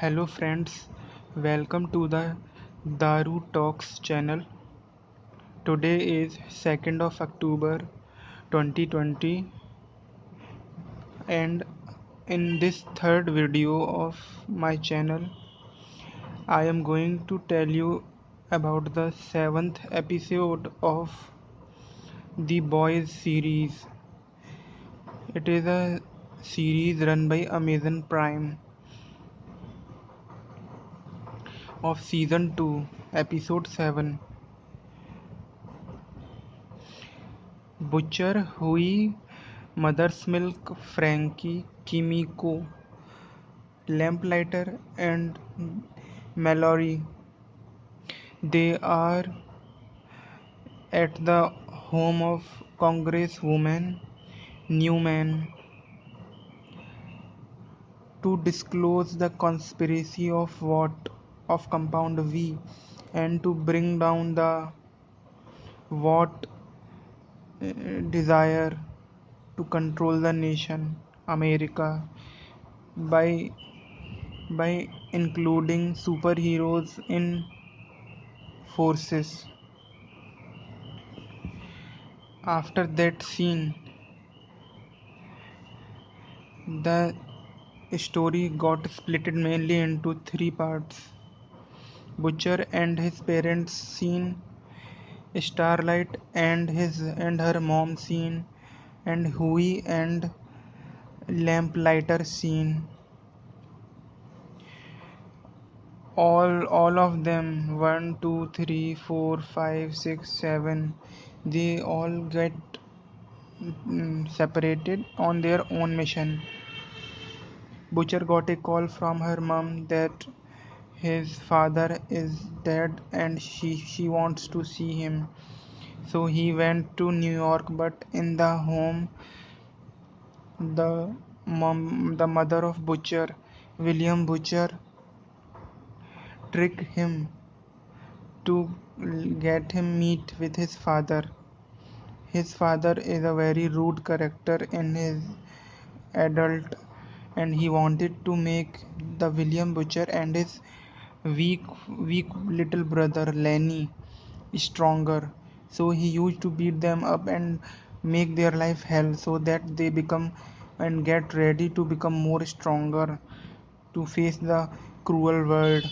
Hello friends, welcome to the Daru Talks channel. Today is 2nd of October 2020 and in this third video of my channel I am going to tell you about the 7th episode of the Boys series. It is a series run by Amazon Prime of season 2 episode 7. Butcher, Hui, Mother's Milk, Frankie, Kimiko, Lamplighter, and Mallory. They are at the home of Congresswoman Newman to disclose the conspiracy of Compound V and to bring down the what desire to control the nation America by by including superheroes in forces. After that scene, the story got split mainly into three parts: Butcher and his parents scene, Starlight and her mom scene, and Huey and Lamplighter scene. All of them, one, two, three, four, five, six, seven, they all get separated on their own mission. Butcher got a call from her mom that his father is dead and she wants to see him. So he went to New York, but in the home, the mother of Butcher, William Butcher, tricked him to get him meet with his father. His father is a very rude character in his adult, and he wanted to make the William Butcher and his weak weak little brother Lenny stronger. So he used to beat them up and make their life hell so that they become and get ready to become more stronger to face the cruel world.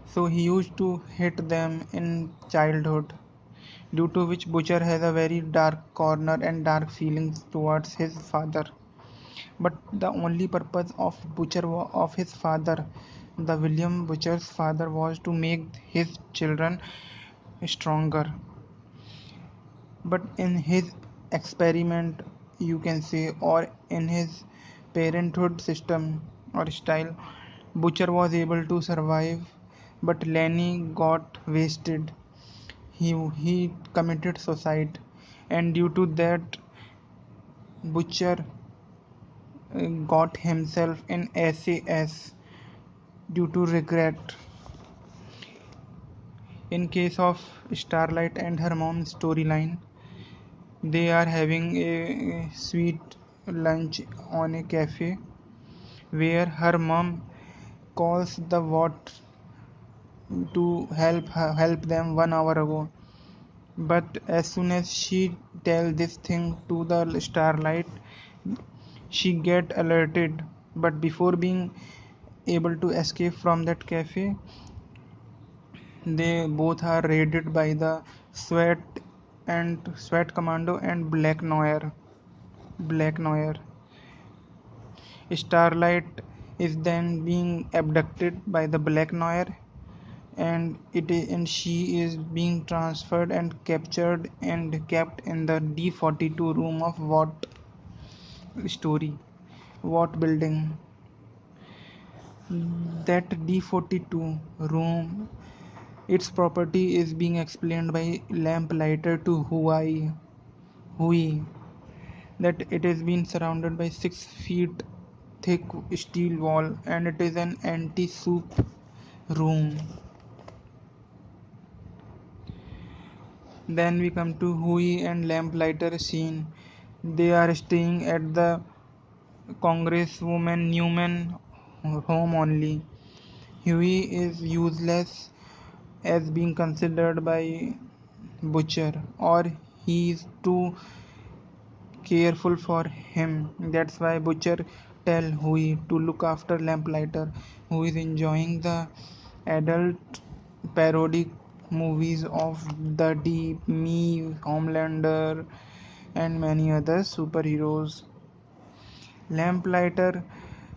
So he used to hit them in childhood, due to which Butcher has a very dark corner and dark feelings towards his father. But the only purpose of of his father, the William Butcher's father, was to make his children stronger. But in his experiment, you can say, or in his parenthood system or style, Butcher was able to survive, but Lenny got wasted. He committed suicide, and due to that, Butcher got himself in SAS due to regret. In case of Starlight and her mom storyline, they are having a sweet lunch on a cafe where her mom calls the what to help them 1 hour ago. But as soon as she tell this thing to the Starlight, she get alerted. But before being able to escape from that cafe, they both are raided by the Sweat Sweat Commando and Black Noir. Starlight is then being abducted by the Black Noir, and she is being transferred and captured and kept in the D42 room of what story, what building. That D42 room, its property is being explained by Lamplighter to Hui, that it is being surrounded by 6 feet thick steel wall and it is an anti-soup room. Then we come to Hui and Lamplighter scene. They are staying at the Congresswoman Newman home only. Huey is useless as being considered by Butcher, or he is too careful for him. That's why Butcher tell Huey to look after Lamplighter, who is enjoying the adult parodic movies of The Deep, Me, Homelander, and many other superheroes. Lamplighter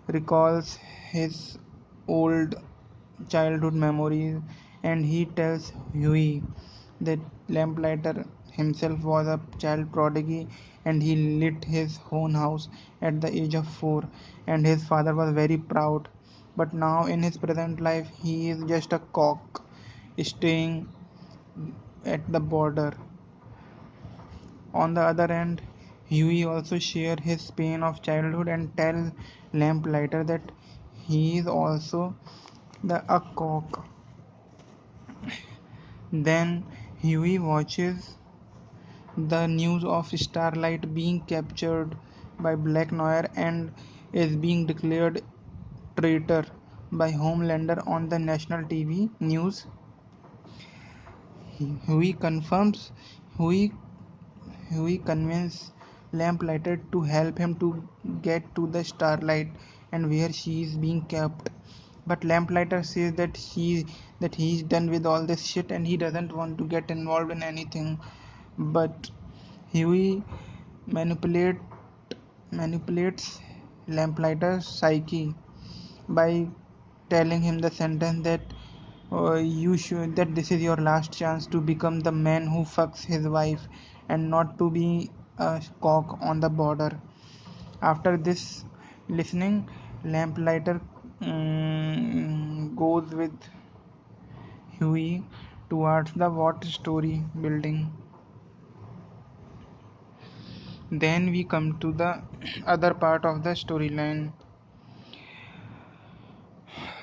recalls his old childhood memories, and he tells Huey that Lamplighter himself was a child prodigy and he lit his own house at the age of 4, and his father was very proud. But now, in his present life, he is just a cock staying at the border. On the other hand, Huey also shares his pain of childhood and tells Lamplighter that he is also a cock. Then Huey watches the news of Starlight being captured by Black Noir and is being declared traitor by Homelander on the national TV news. Huey confirms Huey Huey convinces Lamplighter to help him to get to the Starlight and where she is being kept. But Lamplighter says that he is done with all this shit and he doesn't want to get involved in anything. But Huey manipulate manipulates Lamplighter's psyche by telling him the sentence that you should that this is your last chance to become the man who fucks his wife and not to be a cock on the border. After this listening, Lamplighter goes with Huey towards the water story building. Then we come to the other part of the storyline.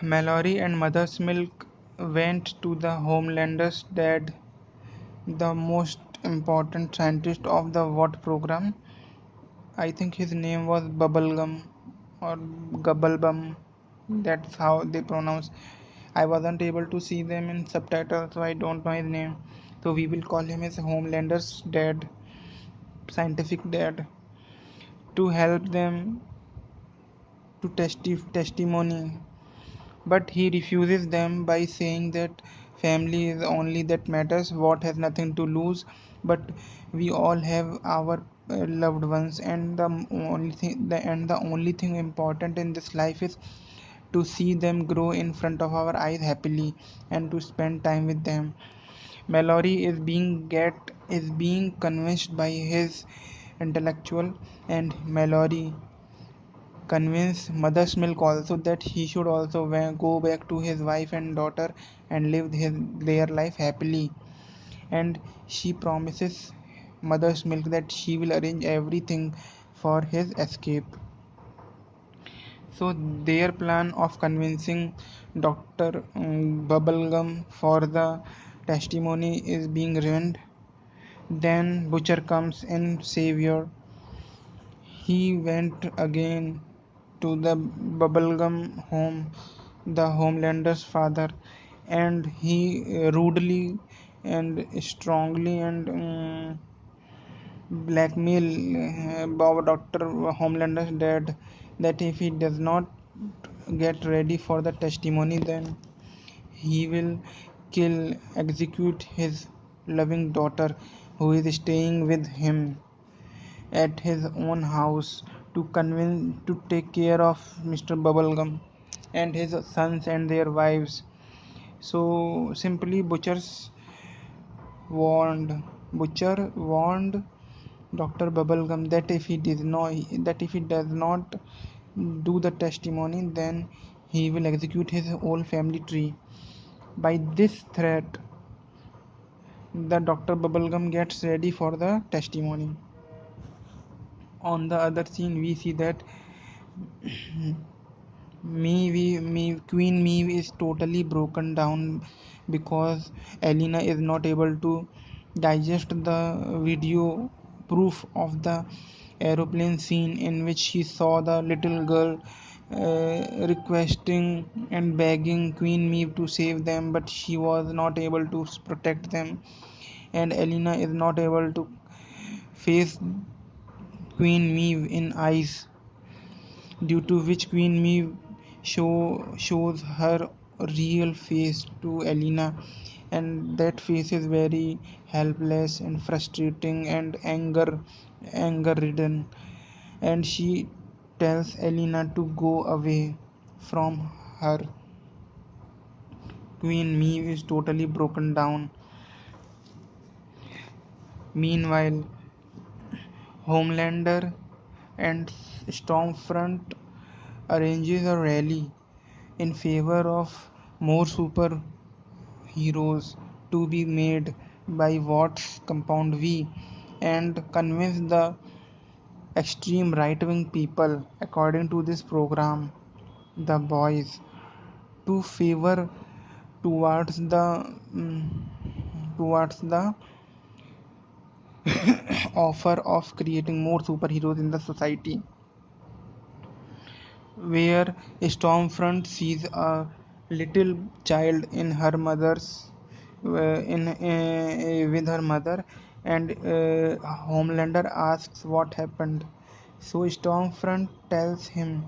Mallory and Mother's Milk went to the Homelander's dad, the most important scientist of the What program. I think his name was Bubblegum or Gubblebum. That's how they pronounce. I wasn't able to see them in subtitles, so I don't know his name. So we will call him as Homelander's dad, scientific dad, to help them to testimony. But he refuses them by saying that family is only that matters, what has nothing to lose. But we all have our loved ones, and the only thing important in this life is to see them grow in front of our eyes happily and to spend time with them. Mallory is being convinced by his intellectual, and Mallory convince Mother's Milk also that he should also go back to his wife and daughter and live their life happily. And she promises Mother's Milk that she will arrange everything for his escape. So their plan of convincing Dr. Bubblegum for the testimony is being ruined. Then Butcher comes in savior. He went again to the Bubblegum home, the Homelander's father, and he rudely and strongly and blackmail Dr. Homelander's dad that if he does not get ready for the testimony, then he will execute his loving daughter who is staying with him at his own house to convince to take care of Mr. Bubblegum and his sons and their wives. So simply Butcher warned Dr. Bubblegum that if he does not do the testimony, then he will execute his whole family tree. By this threat, the Dr. Bubblegum gets ready for the testimony. On the other scene, we see that Queen Meave is totally broken down because Elena is not able to digest the video proof of the aeroplane scene in which he saw the little girl requesting and begging Queen Maeve to save them, but she was not able to protect them, and Elena is not able to face Queen Maeve in eyes, due to which Queen Maeve shows her real face to Elena, and that face is very helpless and frustrating and anger ridden, and she tells Elena to go away from her. Queen Maeve is totally broken down. Meanwhile, Homelander and Stormfront arranges a rally in favor of more superheroes to be made by Watts Compound V, and convince the extreme right-wing people, according to this program, the boys, to favor towards the towards the offer of creating more superheroes in the society, where Stormfront sees a little child in her mother's in with her mother, and Homelander asks what happened. So Stormfront tells him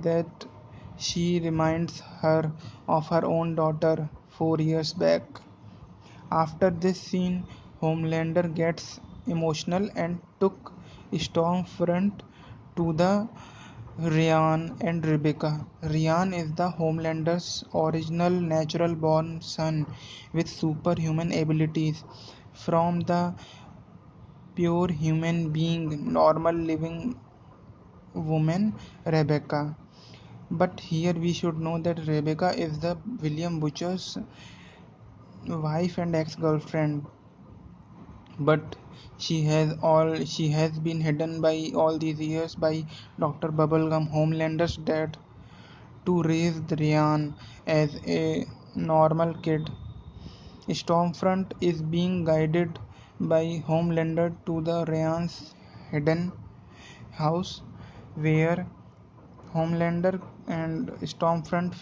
that she reminds her of her own daughter 4 years back. After this scene, Homelander gets emotional and took Stormfront to the Ryan and Rebecca. Ryan is the Homelander's original natural born son with superhuman abilities from the pure human being, normal living woman Rebecca. But here we should know that Rebecca is the William Butcher's wife and ex-girlfriend, but she has been hidden by all these years by Dr. Bubblegum, Homelander's dad, to raise Ryan as a normal kid. Stormfront is being guided by Homelander to the Ryan's hidden house, where Homelander and Stormfront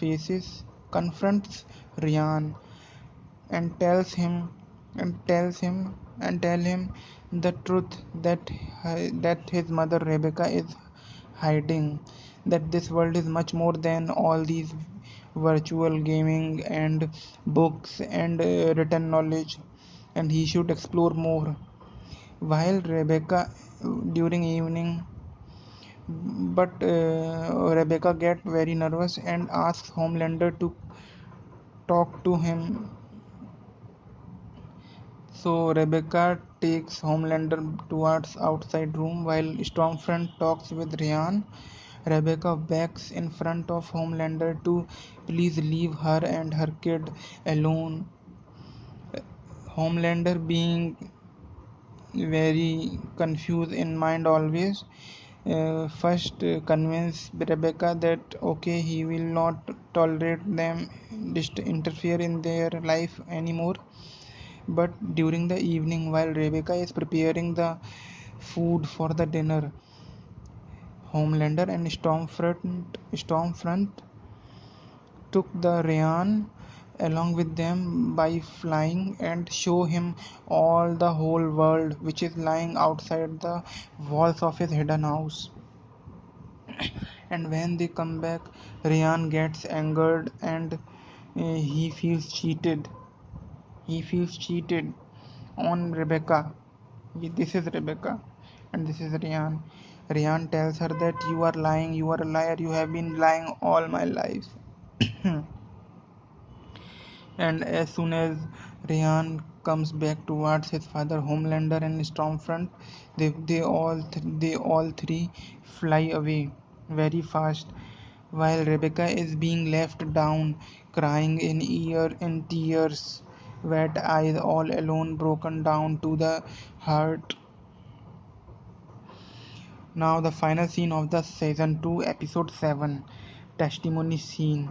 confronts Ryan and tells him and tell him the truth that his mother Rebecca is hiding, that this world is much more than all these virtual gaming and books and written knowledge, and he should explore more. While Rebecca during evening, but Rebecca get very nervous and asks Homelander to talk to him. So Rebecca takes Homelander towards outside room while Stormfront talks with Ryan. Rebecca begs in front of Homelander to please leave her and her kid alone. Homelander, being very confused in mind always, first convince Rebecca that okay, he will not tolerate them just interfere in their life anymore. But during the evening, while Rebecca is preparing the food for the dinner, Homelander and Stormfront took the Ryan along with them by flying and show him all the whole world which is lying outside the walls of his hidden house. And when they come back, Ryan gets angered and he feels cheated. He feels cheated on Rebecca. This is Rebecca and this is Ryan. Ryan tells her that you are lying, you are a liar, you have been lying all my life. And as soon as Ryan comes back towards his father, Homelander and Stormfront, they all three fly away very fast, while Rebecca is being left down, crying in tears, wet eyes, all alone, broken down to the heart. Now the final scene of the season 2, episode 7, testimony scene.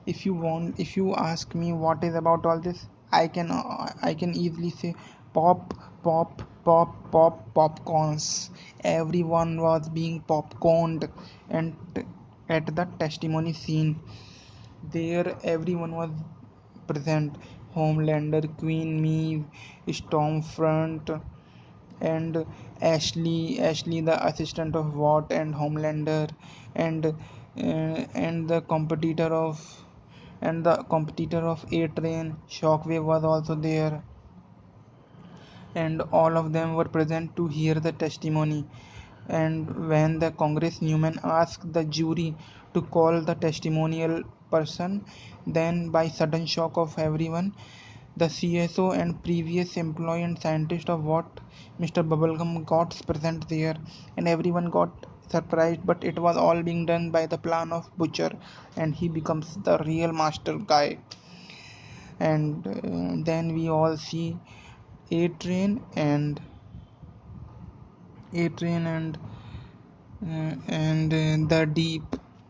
If you ask me what is about all this, I can easily say pop, pop, popcorns. Everyone was being popcorned, and at the testimony scene, there everyone was present. Homelander, Queen Maeve, Stormfront, and Ashley, the assistant of Watt and Homelander, and the competitor of A Train, Shockwave was also there, and all of them were present to hear the testimony. And when the Congress Newman asked the jury to call the testimonial person, then by sudden shock of everyone, the CSO and previous employee and scientist of what Mr. Bubblegum got present there, and everyone got surprised. But it was all being done by the plan of Butcher, and he becomes the real master guy. And then we all see A Train and A Train the Deep,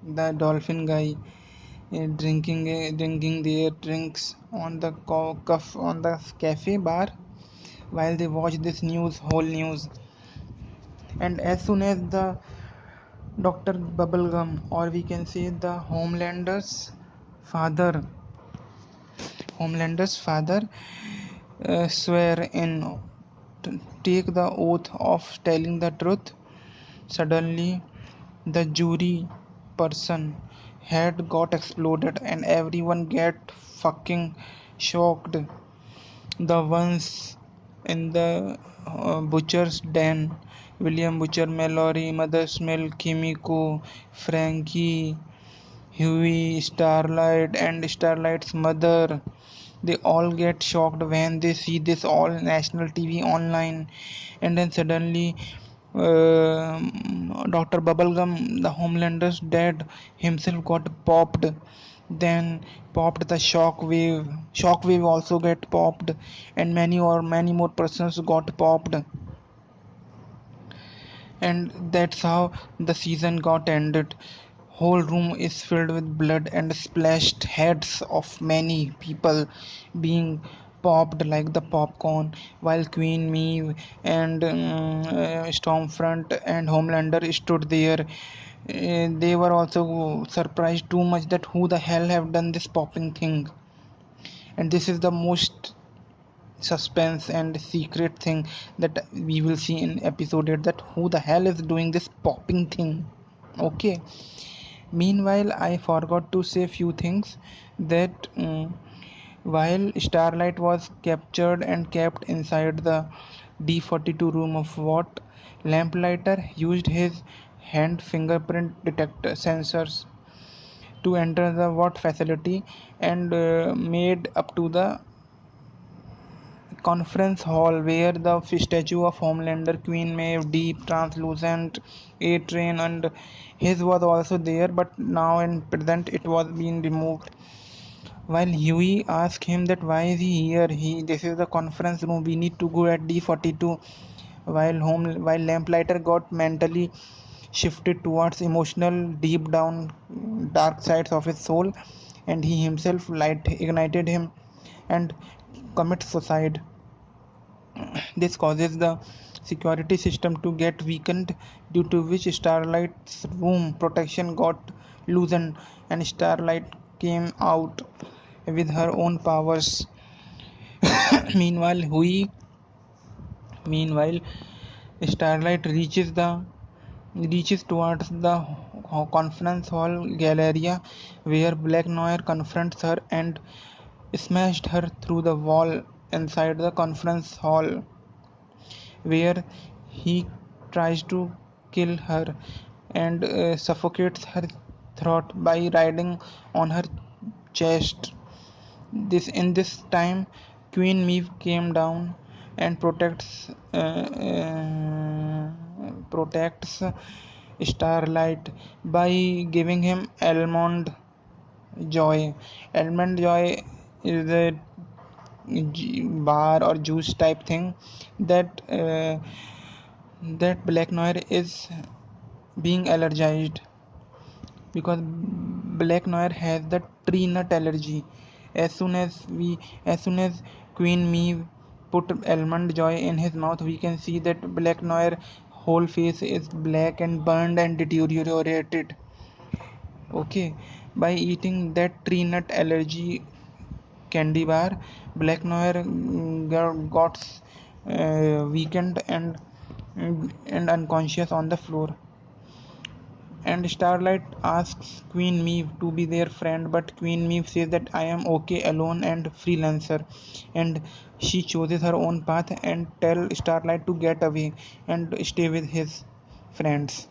the dolphin guy, drinking their drinks on the on the cafe bar while they watch this whole news. And as soon as the Dr. Bubblegum, or we can say the father Homelander's father swear in take the oath of telling the truth, suddenly the jury person had got exploded and everyone get fucking shocked. The ones in the butcher's den, William Butcher, Mallory, Mother Smell, Kimiko, Frankie, Huey, Starlight, and Starlight's mother. They all get shocked when they see this all national TV online, and then suddenly Dr. Bubblegum, the Homelander's dad, himself got popped. Then popped the shockwave. Shockwave also get popped, and many more persons got popped, and that's how the season got ended. Whole room is filled with blood and splashed heads of many people being popped like the popcorn, while Queen Maeve and Stormfront and Homelander stood there. They were also surprised too much that who the hell have done this popping thing. And this is the most suspense and secret thing that we will see in episode 8, that who the hell is doing this popping thing. Okay, meanwhile I forgot to say few things, that while Starlight was captured and kept inside the D42 room of Watt, Lamplighter used his hand fingerprint detector sensors to enter the Watt facility and made up to the conference hall where the statue of Homelander, Queen Maeve, Deep, Translucent, A-Train, and his was also there, but now in present it was being removed. While Huey asked him that why is he here, this is the conference room, we need to go at D42. While Lamplighter got mentally shifted towards emotional deep down dark sides of his soul, and he himself light ignited him and commit suicide. This causes the security system to get weakened, due to which Starlight's room protection got loosened and Starlight came out with her own powers. meanwhile, Hui, meanwhile, Starlight reaches towards the conference hall galleria where Black Noir confronts her and smashed her through the wall inside the conference hall, where he tries to kill her and suffocates her throat by riding on her chest. This time, Queen Maeve came down and protects Starlight by giving him almond joy. Almond joy is a bar or juice type thing that Black Noir is being allergized, because Black Noir has the tree nut allergy. As soon as Queen Maeve put almond joy in his mouth, we can see that Black Noir whole face is black and burned and deteriorated. Okay, by eating that tree nut allergy candy bar, Black Noir got weakened and unconscious on the floor. And Starlight asks Queen Meave to be their friend, but Queen Meave says that I am okay alone and freelancer, and she chooses her own path and tell Starlight to get away and stay with his friends.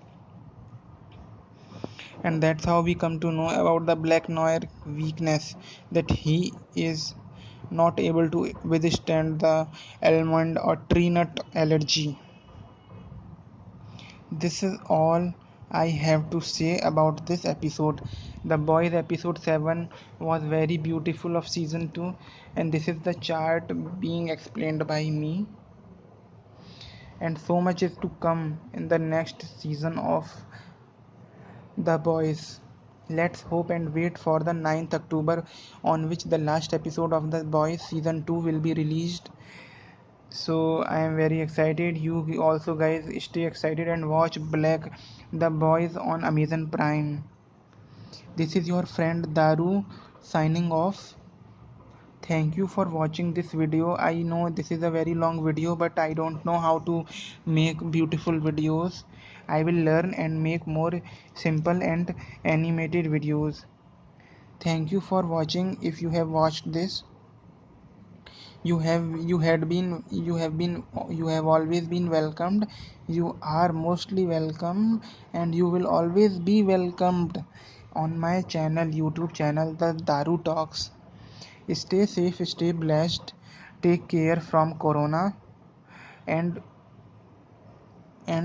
And that's how we come to know about the Black Noir weakness, that he is not able to withstand the almond or tree nut allergy. This is all I have to say about this episode. The Boys episode 7 was very beautiful of season 2, and this is the chart being explained by me. And so much is to come in the next season of The Boys. Let's hope and wait for the 9th October, on which the last episode of The Boys season 2 will be released. So I am very excited. You also guys stay excited and watch Black The Boys on Amazon Prime. This is your friend Daru signing off. Thank you for watching this video. I know this is a very long video, but I don't know how to make beautiful videos. I will learn and make more simple and animated videos. Thank you for watching. If you have watched this, you have always been welcomed. You are mostly welcome, and you will always be welcomed on my channel, YouTube channel, the Daru Talks. Stay safe, stay blessed, take care from corona, and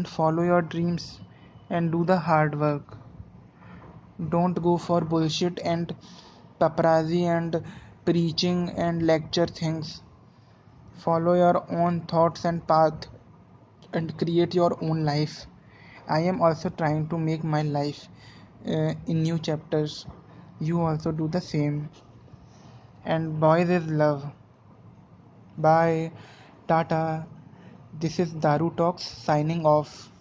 follow your dreams and do the hard work. Don't go for bullshit and paparazzi and preaching and lecture things. Follow your own thoughts and path and create your own life. I am also trying to make my life in new chapters. You also do the same. And boys is love. Bye. Tata. This is Daru Talks signing off.